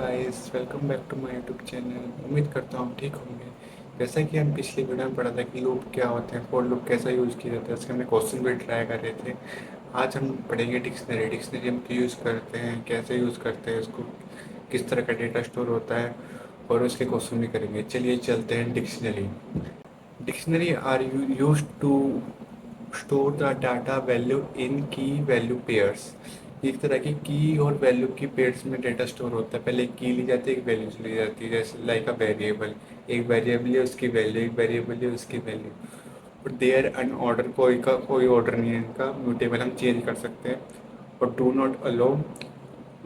Guys, welcome back to my YouTube channel. उम्मीद करता हूँ ठीक होंगे। जैसा कि हम पिछली वीडियो में पढ़ा था कि लूप क्या होते हैं, फॉर लूप कैसा यूज़ किया जाता है, उसके हमने क्वेश्चन भी ट्राई कर रहे थे। आज हम पढ़ेंगे डिक्शनरी। डिक्शनरी हम क्यों यूज़ करते हैं, कैसे यूज़ करते हैं उसको, किस तरह का डेटा स्टोर होता है, और उसके क्वेश्चन भी करेंगे। चलिए चलते हैं dictionary. Dictionary are use to store the data value in key value pairs. एक तरह की की और वैल्यू की पेयर्स में डेटा स्टोर होता है। पहले एक की ली जाती है, एक वैल्यू ली जाती है। जैसे लाइक अ वेरिएबल, एक वेरिएबल है उसकी वैल्यू, एक वेरिएबल है उसकी वैल्यू। और देयर अन ऑर्डर, कोई ऑर्डर नहीं है इनका, म्यूटेबल हम चेंज कर सकते हैं। और do not allow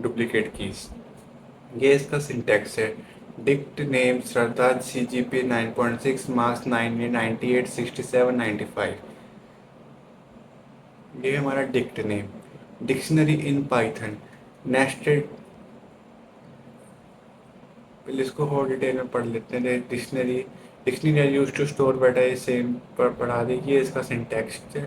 duplicate keys. ये इसका सिंटैक्स है। Dict name Shraddha, CGP 9.6, marks 98, 67, 95। ये हमारा dict name. Dictionary in Python nested. पहले इसको और डिटेल में पढ़ लेते हैं। Dictionary dictionary are use to store data, ये सेम पढ़ा देखिए इसका सिंटैक्स है।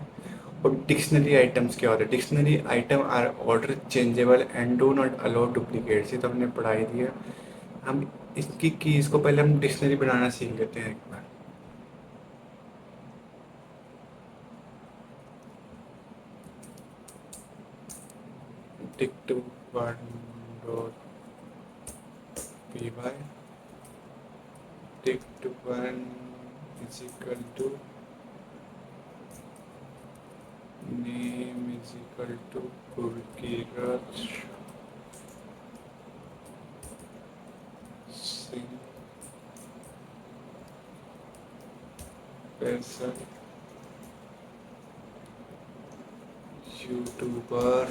और डिक्शनरी आइटम्स क्या होता है? Dictionary item are order changeable and do not allow duplicates. ये तो हमने पढ़ाई दिया। हम इसकी की इसको पहले हम डिक्शनरी बनाना सीख लेते हैं एक बार। Dict one dot P Y, dict one is equal to name is equal to Gurkiraj Singh Faisal, YouTuber,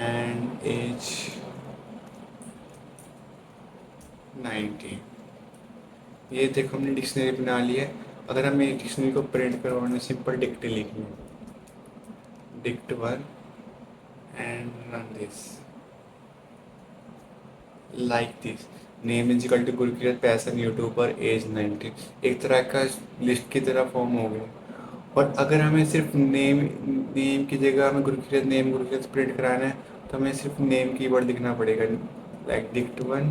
and age 19। ये देखो हमने डिक्शनरी बना ली है। अगर हमें डिक्शनरी को प्रिंट करवाना, सिंपल डिक्ट लिखनी है, dict one and run this like this. Name is equal to Gurkirat passion, YouTuber, age 19। एक तरह का लिस्ट की तरह फॉर्म हो गया। और अगर हमें सिर्फ नेम नेम की जगह हमें गुरकीरत नेम गुरकीरत प्रिंट कराना है, तो हमें सिर्फ नेम कीवर्ड लिखना पड़ेगा। Like dict one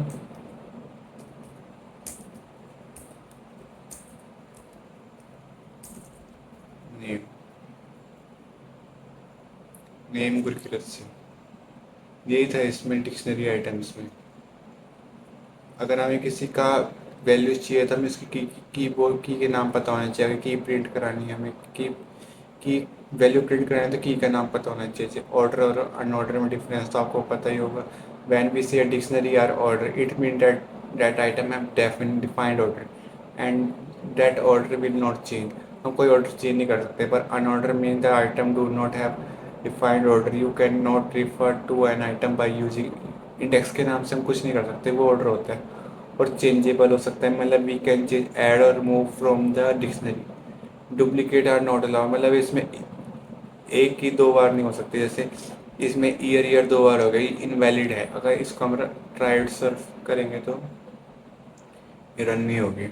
name, name Gurkirat से। यही था इसमें डिक्शनरी आइटम्स में। अगर हमें किसी का वैल्यू चाहिए तो हमें इसकी कीबोर्ड की के नाम पता होना चाहिए। अगर की प्रिंट करानी है हमें, की वैल्यू प्रिंट करानी है तो की का नाम पता होना चाहिए। ऑर्डर और अनऑर्डर में डिफरेंस तो आपको पता ही होगा। When we say dictionary are order, it mean that item have defined order and that order will not change. हम कोई ऑर्डर चेंज नहीं कर सकते। पर unorder mean the item do not have defined order. You can not refer to an item by using index. के नाम से हम कुछ नहीं कर सकते, वो ऑर्डर होता है। और चेंजेबल हो सकता है, मतलब वी कैन चेंज, ऐड और move from the dictionary. Duplicate are not allow, मतलब इसमें एक ही दो बार नहीं हो सकती। जैसे इसमें ईयर ईयर दो बार हो गई, इनवैलिड है। अगर इसको हम ट्राइड सर्फ करेंगे तो ये रन नहीं होगी।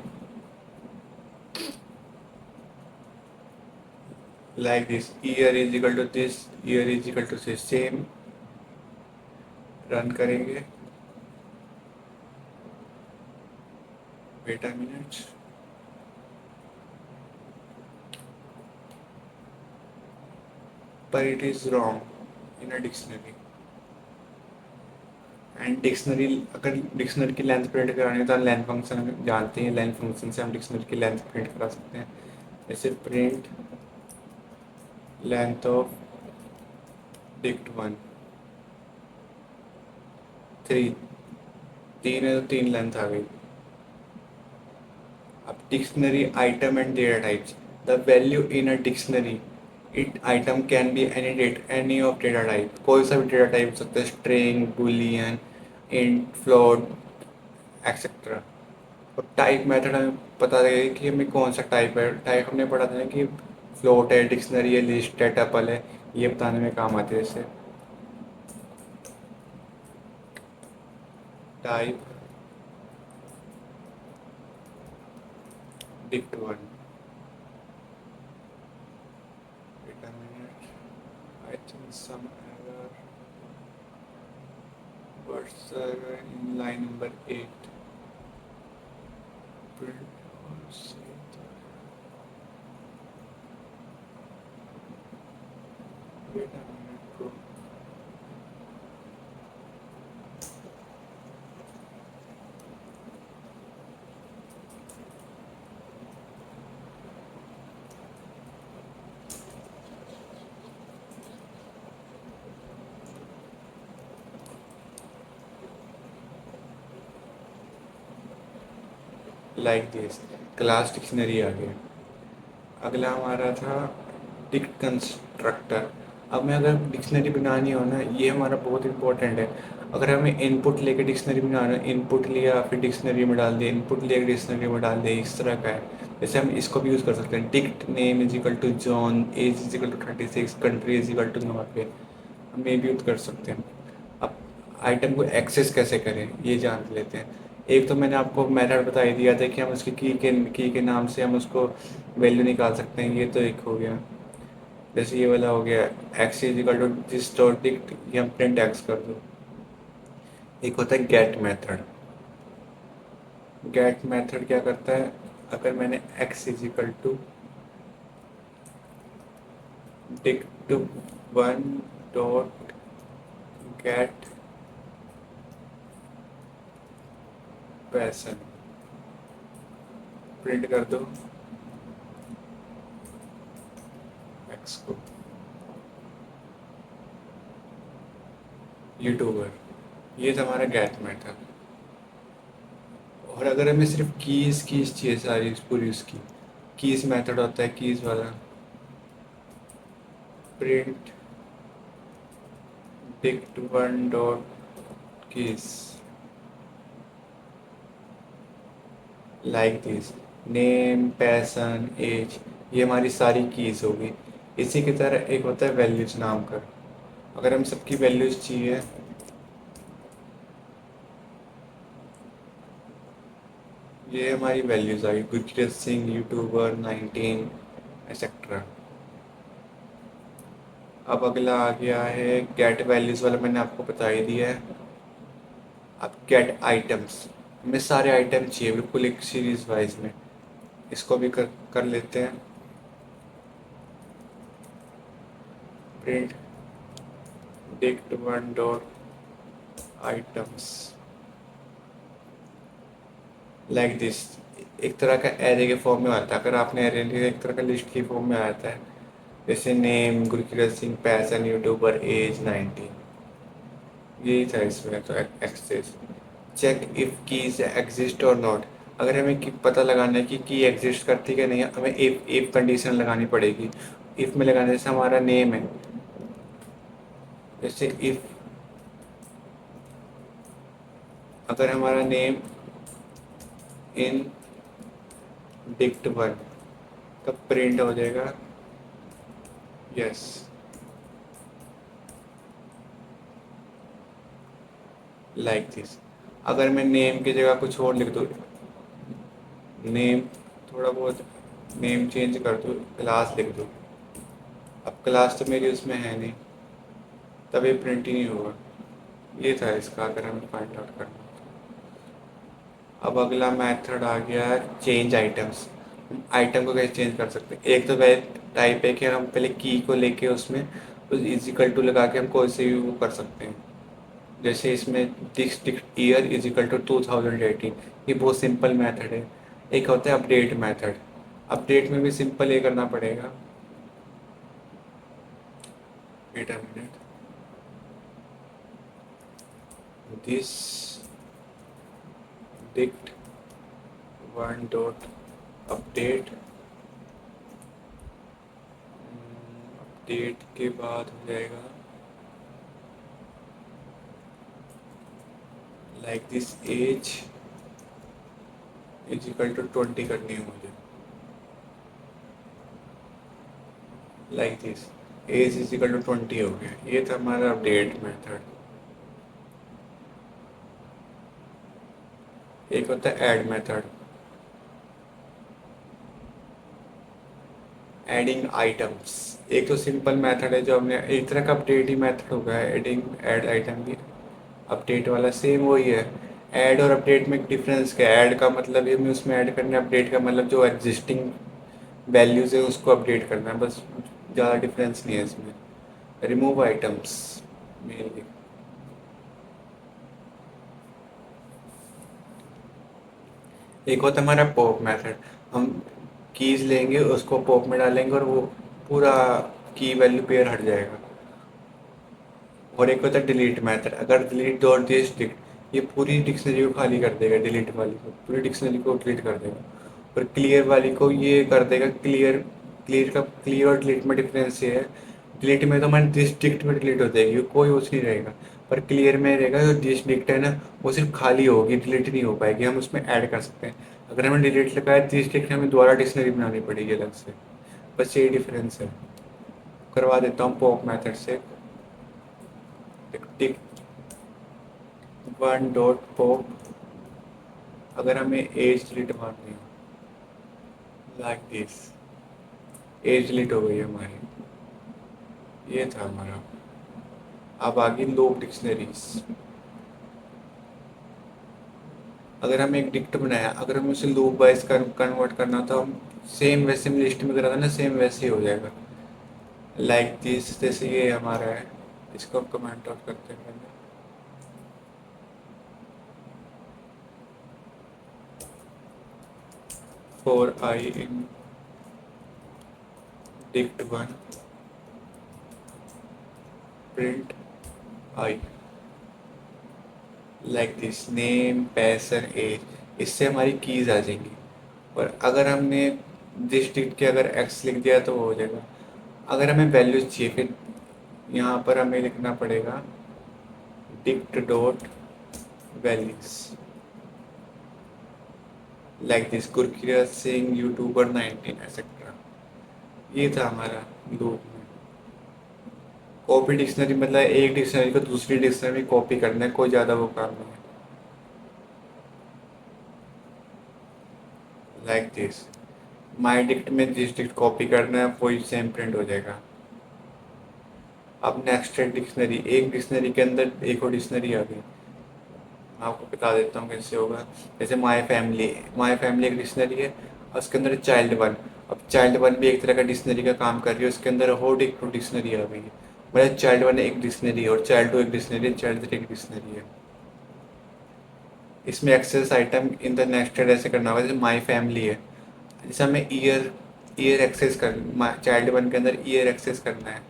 Like this, year is equal to this, year is equal to this, same. Run करेंगे, वेट अ मिनट। पर it is wrong in a dictionary. And dictionary, अगर डिक्शनरी की लेंथ प्रिंट करानी है तो लेंथ फंक्शन जानते हैं। लेंथ फंक्शन से हम डिक्शनरी की लेंथ प्रिंट करा सकते हैं। जैसे print length of dict one, 3। तीन है तो तीन लेंथ आ गई। अब dictionary item and data types. The value in a dictionary, it item can be any of data type. कोई सा भी डेटा टाइप हो सकता है, string, Boolean, int, float, etcetera. और टाइप मेथड हमें पता लगेगा कि हमें कौन सा टाइप है। टाइप हमने पढ़ा था ना कि फ्लोट है, डिक्शनरी है, लिस्ट है, टपल है। ये बताने में काम आते हैं। जैसे type dict one, wait a minute, some error. What's the error in line number 8? Print or save. Wait a minute, bro. Like this, class dictionary आ गया। अगला हमारा था डिक्ट कंस्ट्रक्टर। अब मैं अगर डिक्शनरी बनानी हो ना, ये हमारा बहुत इंपॉर्टेंट है। अगर हमें इनपुट लेके डिक्शनरी बनाना है, इनपुट लिया फिर डिक्शनरी में डाल दिया, इनपुट लेके डिक्शनरी में डाल दिया, इस तरह का है। जैसे हम इसको भी यूज़ कर सकते हैं, dict name is equal to John, age is equal to 36, country is equal to Norway, हम ये भी यूज़ कर सकते हैं। अब आइटम को एक्सेस कैसे करें ये जान लेते हैं। एक तो मैंने आपको मेथड बता ही दिया था कि हम उसकी की के नाम से हम उसको वैल्यू निकाल सकते हैं, ये तो एक हो गया। जैसे ये वाला हो गया, X is equal to this dot dict, ये हम प्रिंट एक्स कर दो। एक होता है गेट मेथड। गेट मेथड क्या करता है, अगर मैंने X is equal to dict one dot get passion print कर दो एक्स को, यूट्यूबर, ये था हमारा गेट मेथड। और अगर हमें सिर्फ कीज़ चाहिए सारी पूरी उसकी, कीज़ मेथड होता है कीज़ वाला, print dict one dot keys like this, name passion age, ये हमारी सारी कीज़ होगी। इसी की तरह एक होता है वैल्यूज नाम का। अगर हम सबकी वैल्यूज चाहिए, ये हमारी वैल्यूज आ गई, गुरकीरत सिंह यूट्यूबर 19 एक्सेट्रा। अब अगला आ गया है गेट वैल्यूज वाला, मैंने आपको बता ही दिया है। अब गेट आइटम्स, हमें सारे आइटम चाहिए बिल्कुल एक सीरीज वाइज में, इसको भी कर लेते हैं। Print dict one dot items like this, एक तरह का एरे के फॉर्म में आता है। अगर आपने एरे लिया एक तरह का लिस्ट के फॉर्म में आता है, जैसे name Gurkirat Singh passion YouTuber age 19, यही था इसमें। तो access check if keys exist और नॉट, अगर हमें पता लगाना है कि की एग्जिस्ट करती है कि नहीं, हमें इफ कंडीशन लगानी पड़ेगी। इफ में लगाने से हमारा नेम है, जैसे इफ अगर हमारा नेम इन डिक्ट वन, तब प्रिंट हो जाएगा यस। लाइक दिस, अगर मैं नेम की जगह कुछ और लिख दूँ, नेम थोड़ा बहुत नेम चेंज कर दूँ, क्लास लिख दूँ, अब क्लास तो मेरी उसमें है नहीं, तब ये प्रिंट ही नहीं होगा। ये था इसका, अगर हमें फाइंड आउट करना। अब अगला मेथड आ गया चेंज आइटम्स। आइटम को कैसे चेंज कर सकते हैं, एक तो वह टाइप है कि हम पहले की को लेके उसमें उस इजिकल टू लगा के हम कोई से भी वो कर सकते हैं। जैसे इसमें this year is equal to 2018, ये बहुत सिंपल मेथड है। एक होता है अपडेट मेथड, अपडेट में भी सिंपल ये करना पड़ेगा। Wait a minute, this dict one dot update, update के बाद हो जाएगा like this, age is equal to 20 करनी है मुझे, like this, age is equal to 20 हो गया। ये था हमारा अपडेट मेथड। एक होता है ऐड मेथड, एडिंग आइटम्स। एक तो सिंपल मेथड है जो हमने एक तरह का अपडेट ही मेथड होगा, एडिंग ऐड आइटम भी अपडेट वाला सेम वही है। ऐड और अपडेट में डिफरेंस क्या है? ऐड का मतलब ये हमें उसमें ऐड करना है, अपडेट का मतलब जो एग्जिस्टिंग वैल्यूज़ है उसको अपडेट करना है, बस ज़्यादा डिफरेंस नहीं है इसमें। Remove items mainly. एक होता है हमारा पॉप मेथड, हम कीज़ लेंगे उसको पॉप में डालेंगे और वो पूरा की वैल्यू पेयर हट जाएगा। और एक होता है डिलीट मेथड, अगर डिलीट डॉट दी स्ट्रिक्ट, ये पूरी डिक्शनरी को खाली कर देगा, डिलीट वाली को पूरी डिक्शनरी को डिलीट कर देगा। और क्लियर वाली को ये कर देगा क्लियर। क्लियर और डिलीट में डिफरेंस ये है, डिलीट में तो हमारी डिस्ट्रिक्ट में डिलीट हो जाएगी, कोई कुछ नहीं रहेगा। पर क्लियर में रहेगा जो डिस्ट्रिक्ट है ना, वो सिर्फ खाली होगी, डिलीट नहीं हो पाएगी, हम उसमें ऐड कर सकते हैं। अगर हमें डिलीट लगा है डिस्ट्रिक्ट, हमें दोबारा डिक्शनरी बनानी पड़ेगी अलग से। बस यही डिफरेंस है। करवा देता हूँ पॉप मेथड से। टिक वन डॉट पॉप, अगर हमें एज डिलीट मारनी हो लाइक दिस, एज डिलीट हो गई है हमारी। ये था हमारा। अब आगे लूप डिक्शनरीज। अगर हम एक डिक्ट बनाया, अगर हम उसे लूप वाइज कन्वर्ट करना तो हम सेम वैसे में लिस्ट में करा था ना, सेम वैसे ही हो जाएगा लाइक दिस। जैसे ये हमारा है, इसको हम कमेंट आउट करते हैं पहले। For I in dict one print I like this name passion age, इससे हमारी कीज आ जाएंगी। और अगर हमने डिस्ट्रिक्ट के अगर एक्स लिख दिया तो वो हो जाएगा। अगर हमें वैल्यूज चाहिए फिर यहाँ पर हमें लिखना पड़ेगा dict dot values like this Gurkirat Singh YouTuber 19 etcetera. ये था हमारा लूप में। कॉपी डिक्शनरी मतलब एक डिक्शनरी को दूसरी डिक्शनरी में कॉपी करना है, कोई ज़्यादा वो काम नहीं है। लाइक दिस माई डिक्ट में जिस डिक्ट कॉपी करना है वही सेम प्रिंट हो जाएगा। अब नेक्स्ट है डिक्शनरी, एक डिक्शनरी के अंदर एक और डिक्शनरी आ गई। मैं आपको बता देता हूँ कैसे होगा। जैसे माई फैमिली एक डिक्शनरी है और उसके अंदर चाइल्ड वन। अब चाइल्ड वन भी एक तरह का डिक्शनरी का काम कर रही है, उसके अंदर और एक डिक्शनरी आ गई है। मतलब चाइल्ड वन एक डिक्शनरी है और चाइल्ड टू एक डिक्शनरी है, चाइल्ड थ्री एक डिक्शनरी है। इसमें access item in the nested ऐसे करना होगा, जैसे माई फैमिली है, जैसे हमें ईयर ईयर एक्सेस कर, चाइल्ड वन के अंदर ईयर एक्सेस करना है।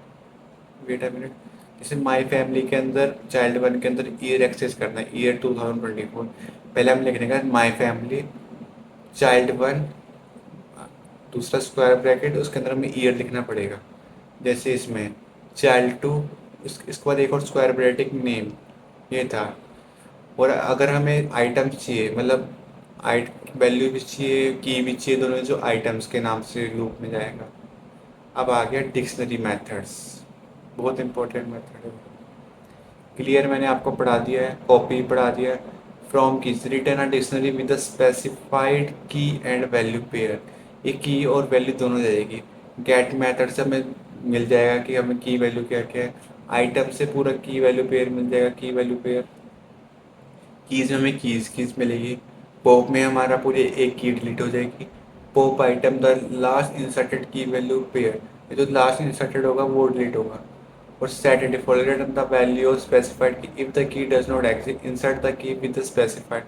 वेट अ मिनट, जैसे माई फैमिली के अंदर चाइल्ड वन के अंदर ईयर एक्सेस करना है, ईयर 2024। पहले हम लिखने का माई फैमिली चाइल्ड वन, दूसरा स्क्वायर ब्रैकेट, उसके अंदर हमें ईयर लिखना पड़ेगा। जैसे इसमें चाइल्ड टू, इसके बाद एक और स्क्वायर ब्रैकेट नेम। ये था। और अगर हमें आइटम्स चाहिए, मतलब आइट वैल्यू भी चाहिए की भी चाहिए, दोनों जो आइटम्स के नाम से लूप में जाएगा। अब आ गया डिक्शनरी मेथड्स, बहुत इंपॉर्टेंट मेथड है। क्लियर मैंने आपको पढ़ा दिया है, कॉपी पढ़ा दिया है। From keys return a dictionary with the specified की एंड वैल्यू पेयर, ये की और वैल्यू दोनों जाएगी। गेट मेथड से हमें मिल जाएगा कि हमें की वैल्यू क्या क्या है। आइटम से पूरा की वैल्यू पेयर मिल जाएगा, की वैल्यू पेयर। कीज़ में हमें कीज़ मिलेगी। पॉप में हमारा पूरी एक की डिलीट हो जाएगी। Pop item the last inserted key value pair, ये जो लास्ट इंसर्टेड होगा वो डिलीट होगा। और set defaulted the value specified key if the key does not exist insert the key with the specified.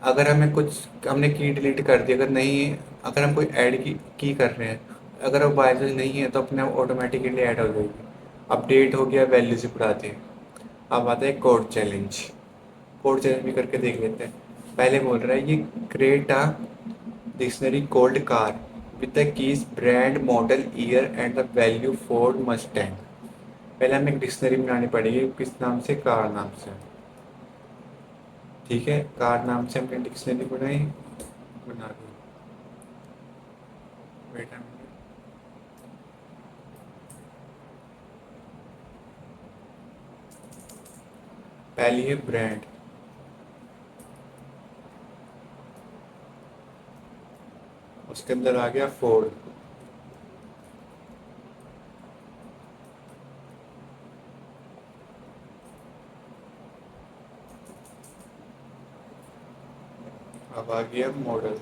अगर हमें कुछ हमने की डिलीट कर दी, अगर नहीं, अगर हम कोई ऐड की कर रहे हैं, अगर वो बाय चांस नहीं है तो अपने आप ऑटोमेटिकली ऐड हो जाएगी। अपडेट हो गया, वैल्यू से बढ़ाते हैं। अब आता है कोड चैलेंज। कोड चैलेंज भी करके देख लेते हैं। पहले बोल रहा है ये create a dictionary cold car with the keys brand model year and the value Ford Mustang. पहले हमें एक डिक्शनरी बनानी पड़ेगी, किस नाम से? कार नाम से। ठीक है, कार नाम से हमने डिक्शनरी बनाई, बना दी। वेट अ मिनट, पहली है ब्रांड, उसके अंदर आ गया फोर्ड। अब आ गया मॉडल।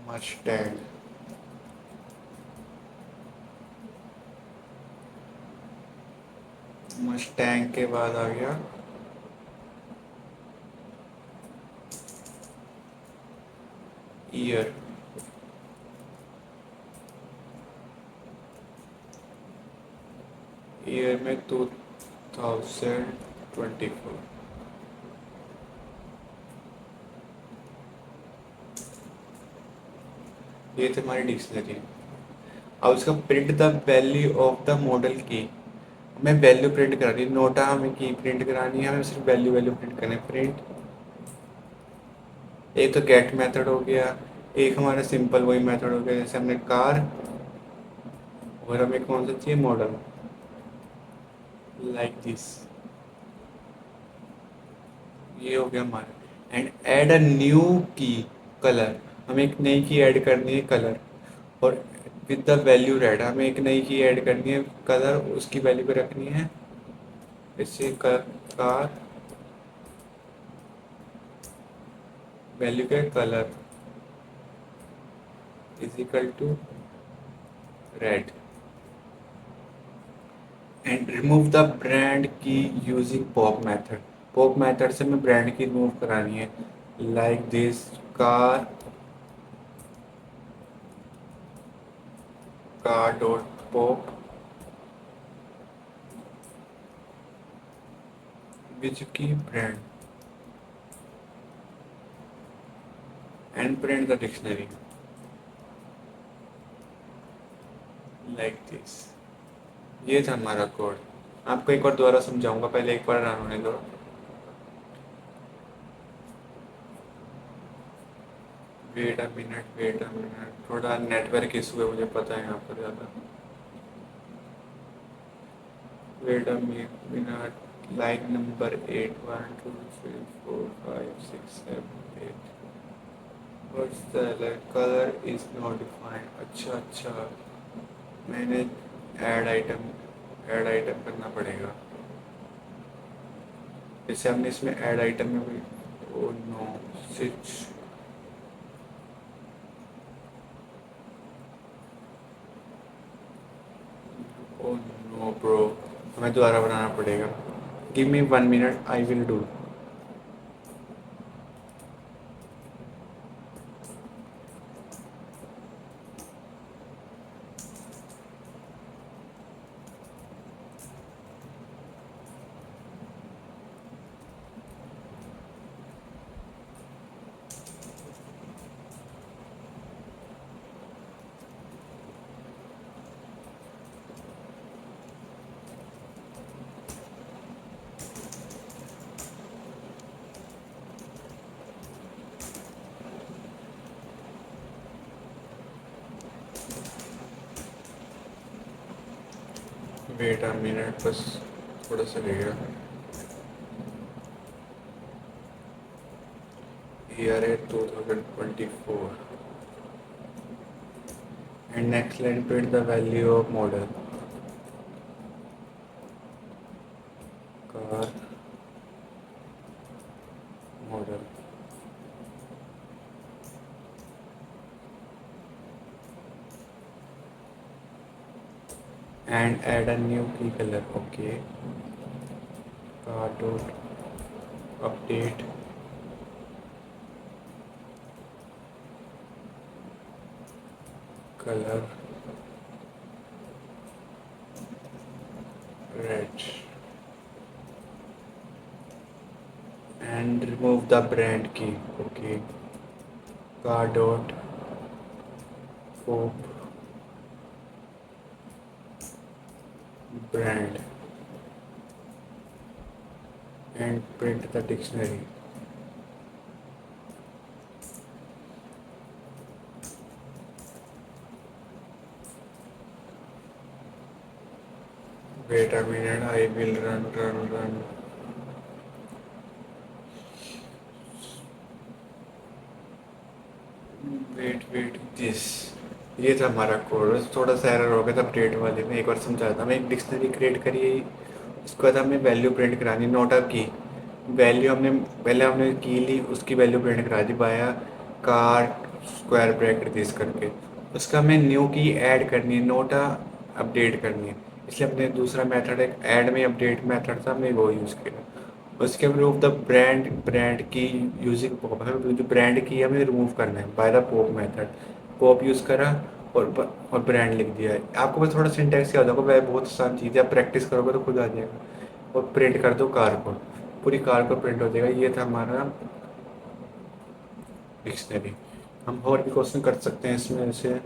मस्टैंग। मस्टैंग के बाद आ गया ईयर। ईयर में 2024। ये थे हमारी डिक्शनरी। अब उसका print the value of the model की। हमें वैल्यू प्रिंट करानी है, नोटा हमें की प्रिंट करानी है, हमें सिर्फ वैल्यू वैल्यू प्रिंट करनी है। प्रिंट, एक तो गेट मेथड हो गया, एक हमारा सिंपल वही मेथड हो गया जैसे हमने कार, और हमें कौन सा चाहिए मॉडल, लाइक दिस। ये हो गया हमारा। And add a new key colour, हमें एक नई की ऐड करनी है कलर, और विद द वैल्यू रेड हमें एक नई की ऐड करनी है कलर, उसकी वैल्यू पे रखनी है इससे कार वैल्यू के colour is equal to red. And remove the brand key using pop method. Pop method से हमें ब्रांड की रिमूव करानी है, like this car, car dot pop which key brand and print the dictionary like this. ये था हमारा code. आपको एक बार दोबारा समझाऊंगा, पहले एक बार रन होने दो। वेट अ मिनट, थोड़ा नेटवर्क इशू है मुझे पता है यहाँ पर ज़्यादा। Wait a minute, line number 8, 1 2 3 4 5 6 7 8। What's the colour is not defined. अच्छा अच्छा, मैंने ऐड आइटम करना पड़ेगा। जैसे हमने इसमें ऐड आइटम में भी, oh no switch, oh no bro, हमें दोबारा बनाना पड़ेगा। Give me 1 minute, I will do. Wait a minute, बस थोड़ा सा लगेगा। ईयर है 2024 and next line print the value of model car model. And add a new key colour, okay. Car dot update colour red and remove the brand key, okay. Car dot pop brand and print the dictionary. Wait a minute, I will run. Wait this. ये था हमारा code, थोड़ा सा error हो गया था update वाले में, एक बार समझाया था। मैं एक डिक्शनरी क्रिएट करी, इसके बाद हमें वैल्यू प्रिंट करानी, नोटा की वैल्यू हमने पहले हमने की ली, उसकी वैल्यू प्रिंट करा दी बाया कार स्क्वायर ब्रैकेट दिस करके। उसका हमें न्यू की ऐड करनी है, नोटा अपडेट करनी है, इसलिए अपने दूसरा मेथड एक ऐड में अपडेट मेथड था, हमने वो यूज़ किया। उसके remove the brand key using pop, हमें जो ब्रांड की हमें रिमूव करना है by the pop method. Pop use करा और ब्रांड लिख दिया है। आपको बस थोड़ा सिंटैक्स याद होगा, वह बहुत आसान चीज़ है, आप प्रैक्टिस करोगे तो खुद आ जाएगा। और प्रिंट कर दो कार को, पूरी कार को प्रिंट हो जाएगा। ये था हमारा डिक्शनरी। हम और भी क्वेश्चन कर सकते हैं इसमें, जैसे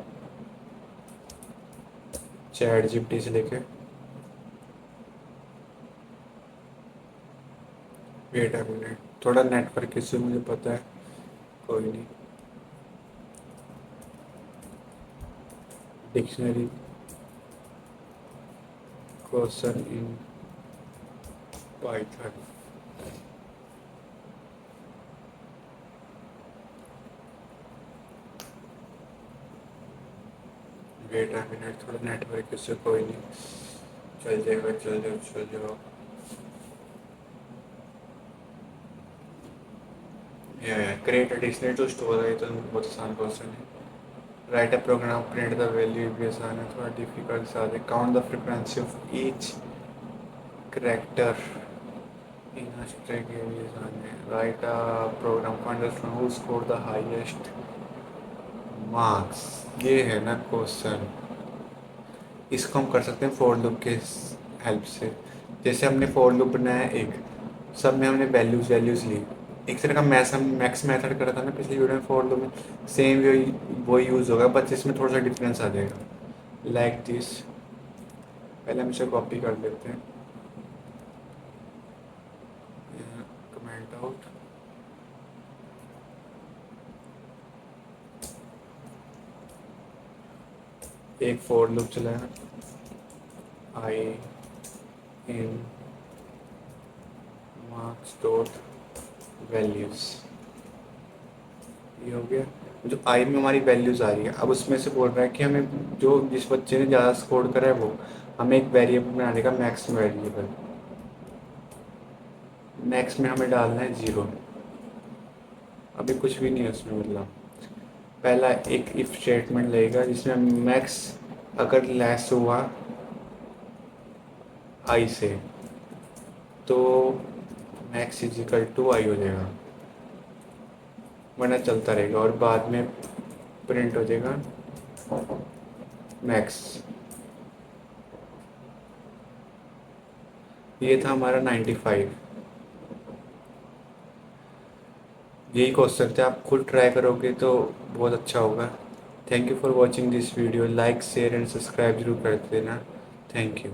चैट जीपीटी से लेके, वेट अ मिनट, थोड़ा नेटवर्क इश्यू मुझे पता है, कोई नहीं। Dictionary question in Python, wait a minute, थोड़ा नेटवर्क इश्यू, कोई नहीं, चल जाएगा चल जाओ चल जाओ। Create a dictionary to store है, तो बहुत आसान क्वेश्चन है। Write a program print the value भी आसान है, थोड़ा डिफिकल्ट सा है। Count the frequency of each character in a string भी आसान है। Write a program to understand who score the highest marks, ये है ना क्वेश्चन। इसको हम कर सकते हैं फॉर लूप के हेल्प से। जैसे हमने फॉर लूप बनाया एक, सब में हमने वैल्यूज़ ली, एक तरह का मैक्स मेथड करा था ना पिछली वीडियो में, फॉर लूप में सेम वो यूज़ होगा, बट इसमें थोड़ा सा डिफरेंस आ जाएगा। लाइक दिस, पहले हम इसे कॉपी कर लेते हैं, कमेंट आउट, एक फॉर लूप चलाया, आई इन मार्क्स डॉट वैल्यूज़, ये हो गया। जो आई में हमारी वैल्यूज़ आ रही है, अब उसमें से बोल रहा है कि हमें जो जिस बच्चे ने ज़्यादा स्कोर करा है वो हमें एक वेरिएबल बनाने का, मैक्स वेरिएबल, मैक्स में हमें डालना है 0। अभी कुछ भी नहीं है उसमें, मतलब पहला एक इफ स्टेटमेंट लगेगा जिसमें मैक्स अगर लेस हुआ आई से तो मैक्स इजिकल टू आई हो जाएगा, वरना चलता रहेगा, और बाद में प्रिंट हो जाएगा मैक्स। ये था हमारा 95। यही क्वेश्चन थे, आप खुद ट्राई करोगे तो बहुत अच्छा होगा। Thank you for watching this video, like share and subscribe जरूर कर देना। Thank you.